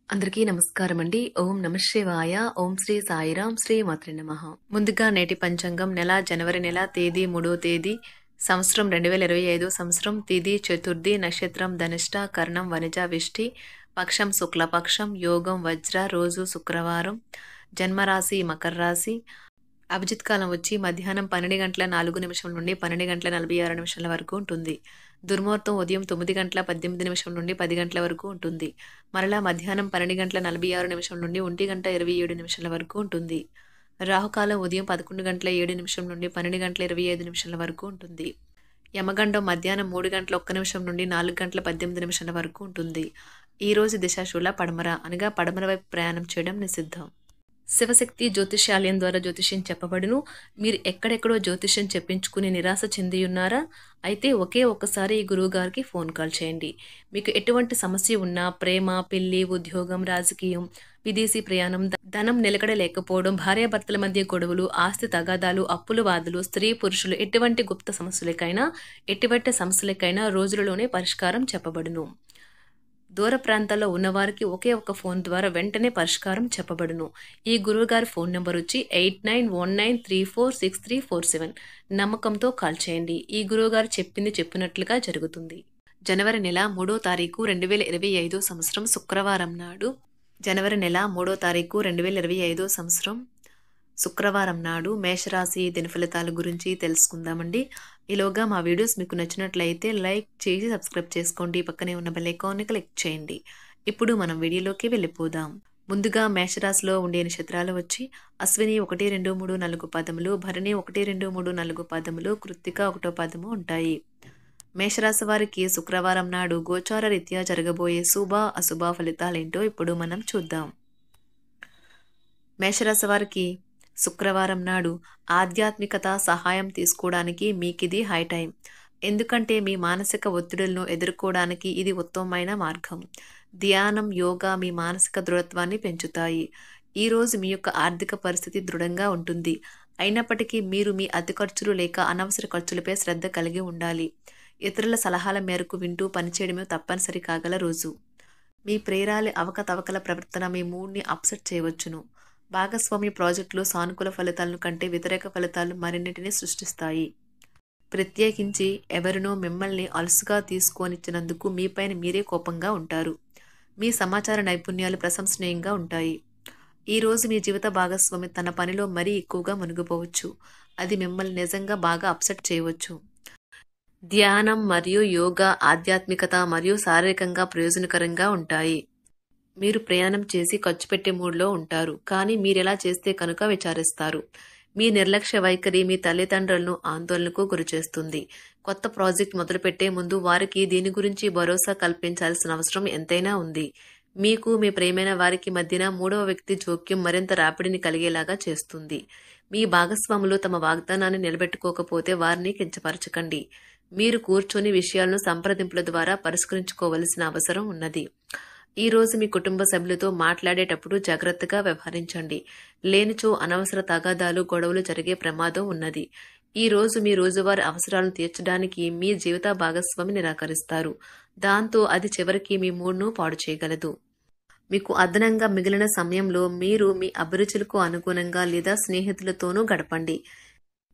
అందరికీ నమస్కారం అండి. ఓం నమ శివాయ. ఓం శ్రీ సాయిరాం. శ్రీ మాత్రే నమః. ముందుగా నేటి పంచాంగం నెల జనవరి నెల తేదీ 3వ తేదీ సంవత్సరం 2025 సంవత్సరం తిథి చతుర్థి నక్షత్రం ధనిష్ట కర్ణం వనిజ విష్టి పక్షం శుక్లపక్షం యోగం వజ్ర రోజు శుక్రవారం జన్మరాశి మకర రాశి అభిజిత్ కాలం వచ్చి మధ్యాహ్నం 12:04 నుండి 12:46 వరకు ఉంటుంది. దుర్ముహూర్తం ఉదయం 9:18 నుండి 10 వరకు ఉంటుంది. మరలా మధ్యాహ్నం 12:46 నుండి 1:27 వరకు ఉంటుంది. రాహుకాలం ఉదయం 11:07 నుండి 12:25 వరకు ఉంటుంది. యమగండం మధ్యాహ్నం 3:01 నుండి 4:18 వరకు ఉంటుంది. ఈ రోజు దిశాశూల పడమర అనగా పడమర వైపు ప్రయాణం చేయడం నిషిద్ధం. శివశక్తి జ్యోతిష్యాలయం ద్వారా జ్యోతిష్యం చెప్పబడును. మీరు ఎక్కడెక్కడో జ్యోతిష్యం చెప్పించుకుని నిరాశ చెందియున్నారా? అయితే ఒకే ఒక్కసారి ఈ గురువుగారికి ఫోన్ కాల్ చేయండి. మీకు ఎటువంటి సమస్య ఉన్నా ప్రేమ, పెళ్లి, ఉద్యోగం, రాజకీయం, విదేశీ ప్రయాణం, ధనం నిలకడ లేకపోవడం, భార్యాభర్తల మధ్య గొడవలు, ఆస్తి తగాదాలు, అప్పుల బాధలు, స్త్రీ పురుషులు ఎటువంటి గుప్త సమస్యలకైనా రోజులలోనే పరిష్కారం చెప్పబడును. దూర ప్రాంతాల్లో ఉన్నవారికి ఒకే ఒక ఫోన్ ద్వారా వెంటనే పరిష్కారం చెప్పబడును. ఈ గురువుగారి ఫోన్ నెంబర్ వచ్చి 8919346347. నమ్మకంతో కాల్ చేయండి. ఈ గురువుగారు చెప్పింది చెప్పినట్లుగా జరుగుతుంది. జనవరి నెల 3వ తారీఖు 2025 సంవత్సరం శుక్రవారం నాడు జనవరి నెల 3వ తారీఖు 2025 సంవత్సరం శుక్రవారం నాడు మేషరాశి దినఫలితాల గురించి తెలుసుకుందామండి. ఈలోగా మా వీడియోస్ మీకు నచ్చినట్లయితే లైక్ చేసి సబ్స్క్రైబ్ చేసుకోండి. పక్కనే ఉన్న బెల్ ఐకాన్ని క్లిక్ చేయండి. ఇప్పుడు మనం వీడియోలోకి వెళ్ళిపోదాం. ముందుగా మేషరాశిలో ఉండే నక్షత్రాలు వచ్చి అశ్విని 1, 2, 3, 4 పదములు, భరణి 1, 2, 3, 4 పదములు, కృత్తిక 1వ పదము ఉంటాయి. మేషరాశి వారికి శుక్రవారం నాడు గోచార రీత్యా జరగబోయే శుభ అశుభ ఫలితాలేంటో ఇప్పుడు మనం చూద్దాం. మేషరాశి వారికి శుక్రవారం నాడు ఆధ్యాత్మికత సహాయం తీసుకోవడానికి మీకిది హై టైం. ఎందుకంటే మీ మానసిక ఒత్తిడులను ఎదుర్కోవడానికి ఇది ఉత్తమమైన మార్గం. ధ్యానం, యోగా మీ మానసిక దృఢత్వాన్ని పెంచుతాయి. ఈరోజు మీ యొక్క ఆర్థిక పరిస్థితి దృఢంగా ఉంటుంది. అయినప్పటికీ మీరు మీ అతి ఖర్చులు లేక అనవసర ఖర్చులపై శ్రద్ధ కలిగి ఉండాలి. ఇతరుల సలహాల మేరకు వింటూ పనిచేయడమే తప్పనిసరి కాగల రోజు. మీ ప్రేరాలి అవకతవకల ప్రవర్తన మీ మూడ్ని అప్సెట్ చేయవచ్చును. భాగస్వామ్య ప్రాజెక్టులు సానుకూల ఫలితాలను కంటే వ్యతిరేక ఫలితాలు మరిన్నిటిని సృష్టిస్తాయి. ప్రత్యేకించి ఎవరినో మిమ్మల్ని అలుసుగా తీసుకొనిచ్చినందుకు మీపైన మీరే కోపంగా ఉంటారు. మీ సమాచార నైపుణ్యాలు ప్రశంసనీయంగా ఉంటాయి. ఈరోజు మీ జీవిత భాగస్వామి తన పనిలో మరీ ఎక్కువగా మునిగిపోవచ్చు. అది మిమ్మల్ని నిజంగా బాగా అప్సెట్ చేయవచ్చు. ధ్యానం మరియు యోగా ఆధ్యాత్మికత మరియు శారీరకంగా ప్రయోజనకరంగా ఉంటాయి. మీరు ప్రయాణం చేసి ఖర్చు పెట్టే మూడ్లో ఉంటారు. కానీ మీరెలా చేస్తే కనుక విచారిస్తారు. మీ నిర్లక్ష్య వైఖరి మీ తల్లిదండ్రులను ఆందోళనకు గురిచేస్తుంది. కొత్త ప్రాజెక్ట్ మొదలుపెట్టే ముందు వారికి దీని గురించి భరోసా కల్పించాల్సిన అవసరం ఎంతైనా ఉంది. మీకు మీ ప్రియమైన వారికి మధ్యన మూడవ వ్యక్తి జోక్యం మరింత రాపిడిని కలిగేలాగా చేస్తుంది. మీ భాగస్వాములు తమ వాగ్దానాన్ని నిలబెట్టుకోకపోతే వారిని కించపరచకండి. మీరు కూర్చొని విషయాలను సంప్రదింపుల ద్వారా పరిష్కరించుకోవలసిన అవసరం ఉన్నది. ఈ రోజు మీ కుటుంబ సభ్యులతో మాట్లాడేటప్పుడు జాగ్రత్తగా వ్యవహరించండి. లేనిచో అనవసర తగాదాలు, గొడవలు జరిగే ప్రమాదం ఉన్నది. ఈ రోజు మీ రోజువారీ అవసరాలను తీర్చడానికి మీ జీవిత భాగస్వామి నిరాకరిస్తారు. దాంతో అది చివరికి మీ మూడ్ను పాడు చేయగలదు. మీకు అదనంగా మిగిలిన సమయంలో మీరు మీ అభిరుచులకు అనుగుణంగా లేదా స్నేహితులతోనూ గడపండి.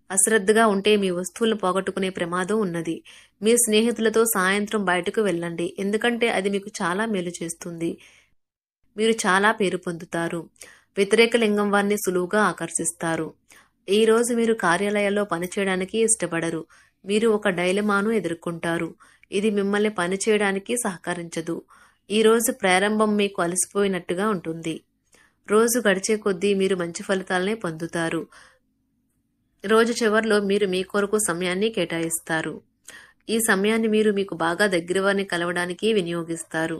అశ్రద్ధగా ఉంటే మీ వస్తువులను పోగొట్టుకునే ప్రమాదం ఉన్నది. మీ స్నేహితులతో సాయంత్రం బయటకు వెళ్ళండి. ఎందుకంటే అది మీకు చాలా మేలు చేస్తుంది. మీరు చాలా పేరు పొందుతారు. వ్యతిరేక లింగం వారిని సులువుగా ఆకర్షిస్తారు. ఈ రోజు మీరు కార్యాలయాల్లో పనిచేయడానికి ఇష్టపడరు. మీరు ఒక డైలమాను ఎదుర్కొంటారు. ఇది మిమ్మల్ని పనిచేయడానికి సహకరించదు. ఈ రోజు ప్రారంభం మీకు అలసిపోయినట్టుగా ఉంటుంది. రోజు గడిచే కొద్దీ మీరు మంచి ఫలితాలనే పొందుతారు. రోజు చివరిలో మీరు మీ కొరకు సమయాన్ని కేటాయిస్తారు. ఈ సమయాన్ని మీరు మీకు బాగా దగ్గర వారిని కలవడానికి వినియోగిస్తారు.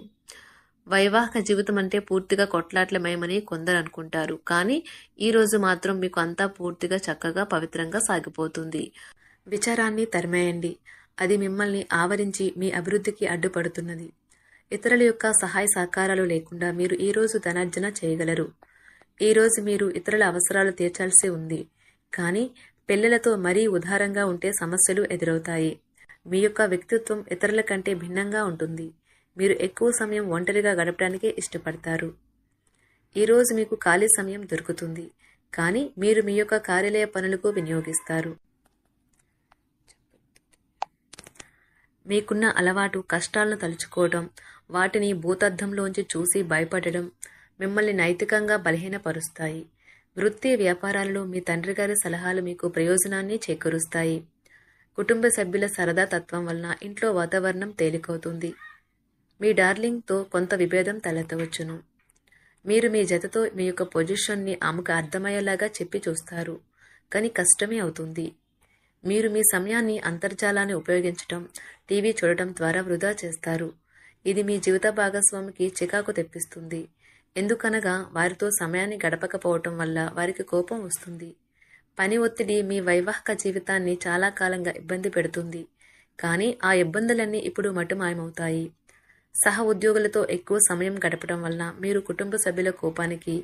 వైవాహిక జీవితం అంటే పూర్తిగా కొట్లాట్లమయమని కొందరు అనుకుంటారు. కానీ ఈ రోజు మాత్రం మీకు అంతా పూర్తిగా చక్కగా పవిత్రంగా సాగిపోతుంది. విచారాన్ని తరిమేయండి. అది మిమ్మల్ని ఆవరించి మీ అభివృద్ధికి అడ్డుపడుతున్నది. ఇతరుల యొక్క సహాయ సహకారాలు లేకుండా మీరు ఈ రోజు ధనార్జన చేయగలరు. ఈ రోజు మీరు ఇతరుల అవసరాలు తీర్చాల్సి ఉంది. కానీ పిల్లలతో మరీ ఉదారంగా ఉంటే సమస్యలు ఎదురవుతాయి. మీ యొక్క వ్యక్తిత్వం ఇతరుల కంటే భిన్నంగా ఉంటుంది. మీరు ఎక్కువ సమయం ఒంటరిగా గడపడానికే ఇష్టపడతారు. ఈరోజు మీకు ఖాళీ సమయం దొరుకుతుంది, కానీ మీరు మీ యొక్క కార్యాలయ పనులకు వినియోగిస్తారు. మీకున్న అలవాటు కష్టాలను తలుచుకోవడం, వాటిని భూతద్దంలోంచి చూసి భయపడడం మిమ్మల్ని నైతికంగా బలహీనపరుస్తాయి. వృత్తి వ్యాపారాలలో మీ తండ్రి గారి సలహాలు మీకు ప్రయోజనాన్ని చేకూరుస్తాయి. కుటుంబ సభ్యుల సరదా తత్వం వలన ఇంట్లో వాతావరణం తేలికవుతుంది. మీ డార్లింగ్తో కొంత విభేదం తలెత్తవచ్చును. మీరు మీ జతతో మీ యొక్క పొజిషన్ని ఆమెకు అర్థమయ్యేలాగా చెప్పి చూస్తారు, కానీ కష్టమే అవుతుంది. మీరు మీ సమయాన్ని అంతర్జాలాన్ని ఉపయోగించటం, టీవీ చూడటం ద్వారా వృధా చేస్తారు. ఇది మీ జీవిత భాగస్వామికి చికాకు తెప్పిస్తుంది. ఎందుకనగా వారితో సమయాన్ని గడపకపోవటం వల్ల వారికి కోపం వస్తుంది. పని ఒత్తిడి మీ వైవాహిక జీవితాన్ని చాలా కాలంగా ఇబ్బంది పెడుతుంది, కానీ ఆ ఇబ్బందులన్నీ ఇప్పుడు మటుమాయమవుతాయి. సహ ఉద్యోగులతో ఎక్కువ సమయం గడపడం వలన మీరు కుటుంబ సభ్యుల కోపానికి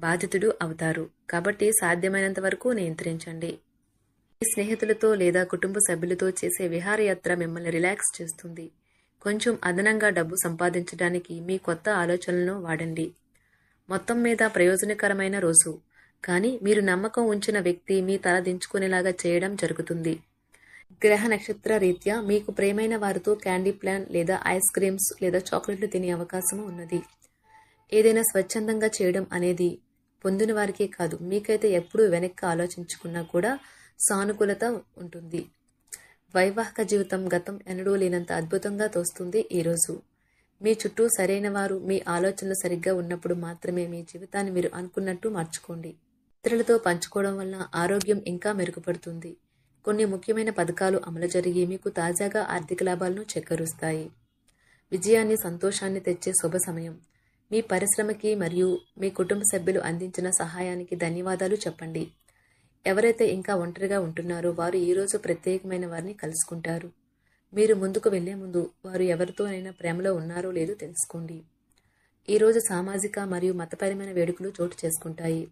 బాధితుడు అవుతారు. కాబట్టి సాధ్యమైనంత వరకు నియంత్రించండి. మీ స్నేహితులతో లేదా కుటుంబ సభ్యులతో చేసే విహారయాత్ర మిమ్మల్ని రిలాక్స్ చేస్తుంది. కొంచెం అదనంగా డబ్బు సంపాదించడానికి మీ కొత్త ఆలోచనలను వాడండి. మొత్తం మీద ప్రయోజనకరమైన రోజు, కానీ మీరు నమ్మకం ఉంచిన వ్యక్తి మీ తల దించుకునేలాగా చేయడం జరుగుతుంది. గ్రహ నక్షత్ర రీత్యా మీకు ప్రేమైన వారితో క్యాండీ ప్లాన్ లేదా ఐస్ క్రీమ్స్ లేదా చాక్లెట్లు తినే అవకాశం ఉన్నది. ఏదైనా స్వచ్ఛందంగా చేయడం అనేది పొందిన వారికే కాదు, మీకైతే ఎప్పుడూ వెనక్కి ఆలోచించుకున్నా కూడా సానుకూలత ఉంటుంది. వైవాహిక జీవితం గతం ఎన్నడూ లేనంత అద్భుతంగా తోస్తుంది. ఈరోజు మీ చుట్టూ సరైన వారు, మీ ఆలోచనలు సరిగ్గా ఉన్నప్పుడు మాత్రమే మీ జీవితాన్ని మీరు అనుకున్నట్టు మార్చుకోండి. ఇతరులతో పంచుకోవడం వల్ల ఆరోగ్యం ఇంకా మెరుగుపడుతుంది. కొన్ని ముఖ్యమైన పథకాలు అమలు జరిగి మీకు తాజాగా ఆర్థిక లాభాలను చేకూరుస్తాయి. విజయాన్ని, సంతోషాన్ని తెచ్చే శుభ సమయం. మీ పరిశ్రమకి మరియు మీ కుటుంబ సభ్యులు అందించిన సహాయానికి ధన్యవాదాలు చెప్పండి. ఎవరైతే ఇంకా ఒంటరిగా ఉంటున్నారో వారు ఈరోజు ప్రత్యేకమైన వారిని కలుసుకుంటారు. మీరు ముందుకు వెళ్లే ముందు వారు ఎవరితోనైనా ప్రేమలో ఉన్నారో లేదో తెలుసుకోండి. ఈరోజు సామాజిక మరియు మతపరమైన వేడుకలు చోటు చేసుకుంటాయి.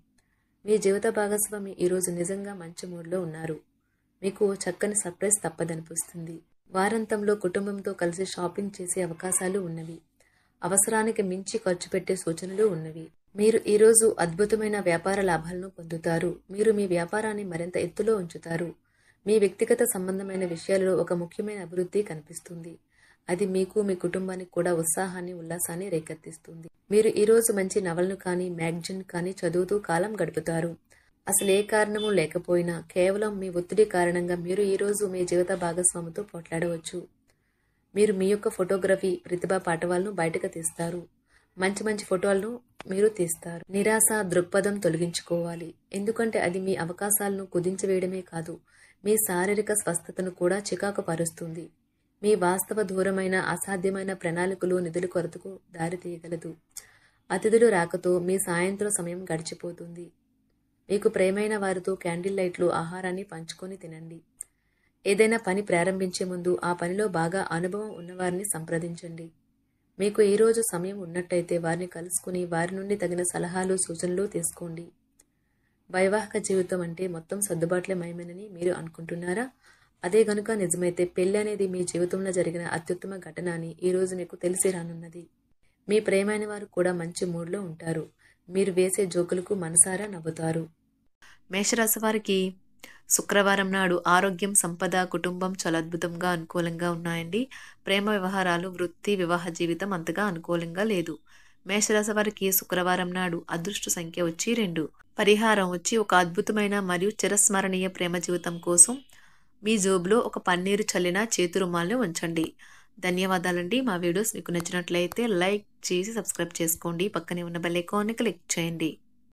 మీ జీవిత భాగస్వామి ఈరోజు నిజంగా మంచి మూడ్లో ఉన్నారు. మీకు చక్కని సర్ప్రైజ్ తప్పదనిపిస్తుంది. వారాంతంలో కుటుంబంతో కలిసి షాపింగ్ చేసే అవకాశాలు ఉన్నవి. అవసరానికి మించి ఖర్చు పెట్టే సూచనలు ఉన్నవి. మీరు ఈరోజు అద్భుతమైన వ్యాపార లాభాలను పొందుతారు. మీరు మీ వ్యాపారాన్ని మరింత ఎత్తులో ఉంచుతారు. మీ వ్యక్తిగత సంబంధమైన విషయాలలో ఒక ముఖ్యమైన అభివృద్ధి కనిపిస్తుంది. అది మీకు, మీ కుటుంబానికి కూడా ఉత్సాహాన్ని, ఉల్లాసాన్ని రేకెత్తిస్తుంది. మీరు ఈరోజు మంచి నవలను కానీ, మ్యాగజైన్ కానీ చదువుతూ కాలం గడుపుతారు. అసలు ఏ కారణము లేకపోయినా కేవలం మీ ఒత్తిడి కారణంగా మీరు ఈరోజు మీ జీవిత భాగస్వామితో పోట్లాడవచ్చు. మీరు మీ యొక్క ఫోటోగ్రఫీ ప్రతిభా పాఠవాలను బయటకు తీస్తారు. మంచి మంచి ఫోటోలను మీరు తీస్తారు. నిరాశ దృక్పథం తొలగించుకోవాలి, ఎందుకంటే అది మీ అవకాశాలను కుదించివేయడమే కాదు, మీ శారీరక స్వస్థతను కూడా చికాకు పరుస్తుంది. మీ వాస్తవ దూరమైన అసాధ్యమైన ప్రణాళికలు నిధుల కొరతకు దారితీయగలదు. అతిథులు రాకతో మీ సాయంత్రం సమయం గడిచిపోతుంది. మీకు ప్రేమైన వారితో క్యాండిల్ లైట్లు, ఆహారాన్ని పంచుకొని తినండి. ఏదైనా పని ప్రారంభించే ముందు ఆ పనిలో బాగా అనుభవం ఉన్నవారిని సంప్రదించండి. మీకు ఈరోజు సమయం ఉన్నట్టయితే వారిని కలుసుకుని వారి నుండి తగిన సలహాలు, సూచనలు తీసుకోండి. వైవాహిక జీవితం అంటే మొత్తం సర్దుబాట్లే మయమేనని మీరు అనుకుంటున్నారా? అదే గనుక నిజమైతే పెళ్లి అనేది మీ జీవితంలో జరిగిన అత్యుత్తమ ఘటన అని ఈరోజు మీకు తెలిసి రానున్నది. మీ ప్రేమైన వారు కూడా మంచి మూడ్లో ఉంటారు. మీరు వేసే జోకులకు మనసారా నవ్వుతారు. మేషరాశి వారికి శుక్రవారం నాడు ఆరోగ్యం, సంపద, కుటుంబం చాలా అద్భుతంగా అనుకూలంగా ఉన్నాయండి. ప్రేమ వ్యవహారాలు, వృత్తి, వివాహ జీవితం అంతగా అనుకూలంగా లేదు. మేషరాశి వారికి శుక్రవారం నాడు అదృష్ట సంఖ్య వచ్చి 2. పరిహారం వచ్చి ఒక అద్భుతమైన మరియు చిరస్మరణీయ ప్రేమ జీవితం కోసం మీ జోబులో ఒక పన్నీరు చల్లిన చేతి రుమాల్ని ఉంచండి. ధన్యవాదాలండి. మా వీడియోస్ మీకు నచ్చినట్లయితే లైక్ చేసి సబ్స్క్రైబ్ చేసుకోండి. పక్కనే ఉన్న బెల్ ఐకాన్ని క్లిక్ చేయండి.